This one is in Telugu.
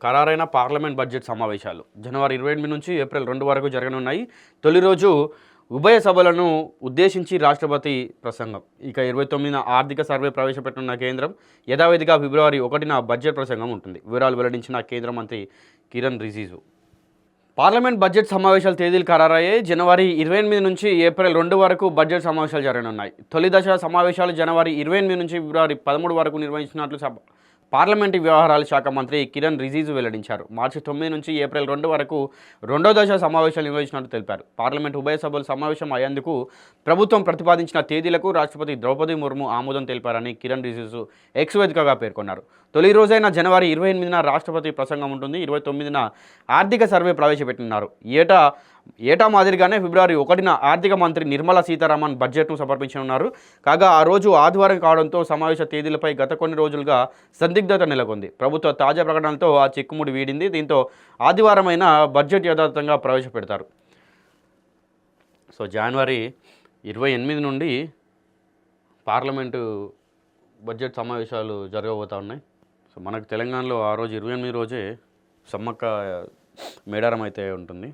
ఖరారైన పార్లమెంట్ బడ్జెట్ సమావేశాలు జనవరి 28 నుంచి ఏప్రిల్ 2 వరకు జరగనున్నాయి. తొలి రోజు ఉభయ సభలను ఉద్దేశించి రాష్ట్రపతి ప్రసంగం. ఇక 29న ఆర్థిక సర్వే ప్రవేశపెట్టనున్న కేంద్రం. యథావిధిగా ఫిబ్రవరి 1న బడ్జెట్ ప్రసంగం ఉంటుంది. వివరాలు వెల్లడించిన కేంద్ర మంత్రి కిరణ్ రిజిజు. పార్లమెంట్ బడ్జెట్ సమావేశాల తేదీలు ఖరారయ్యాయి. జనవరి 28 నుంచి ఏప్రిల్ 2 వరకు బడ్జెట్ సమావేశాలు జరగనున్నాయి. తొలి దశ సమావేశాలు జనవరి 28 నుంచి ఫిబ్రవరి 13 వరకు నిర్వహించినట్లు పార్లమెంటరీ వ్యవహారాల శాఖ మంత్రి కిరణ్ రిజిజు వెల్లడించారు. మార్చి 9 నుంచి ఏప్రిల్ 2 వరకు రెండో దశ సమావేశాలు నిర్వహించినట్లు తెలిపారు. పార్లమెంట్ ఉభయ సభలు సమావేశం అయ్యేందుకు ప్రభుత్వం ప్రతిపాదించిన తేదీలకు రాష్ట్రపతి ద్రౌపది ముర్ము ఆమోదం తెలిపారని కిరణ్ రిజిజు ఎక్స్ వేదికగా పేర్కొన్నారు. తొలి రోజైన జనవరి 28న రాష్ట్రపతి ప్రసంగం ఉంటుంది. 29న ఆర్థిక సర్వే ప్రవేశపెట్టనున్నారు. ఏటా మాదిరిగానే ఫిబ్రవరి 1న ఆర్థిక మంత్రి నిర్మలా సీతారామన్ బడ్జెట్ను సమర్పించనున్నారు. కాగా ఆ రోజు ఆదివారం కావడంతో సమావేశ తేదీలపై గత కొన్ని రోజులుగా సందిగ్ధత నెలకొంది. ప్రభుత్వ తాజా ప్రకటనలతో ఆ చిక్కుముడి వీడింది. దీంతో ఆదివారమైన బడ్జెట్ యథాతథంగా ప్రవేశపెడతారు. సో జనవరి 28 నుండి పార్లమెంటు బడ్జెట్ సమావేశాలు జరగబోతూ ఉన్నాయి. సో మనకు తెలంగాణలో ఆ రోజు 28 రోజే సమ్మక్క మేడారం అయితే ఉంటుంది.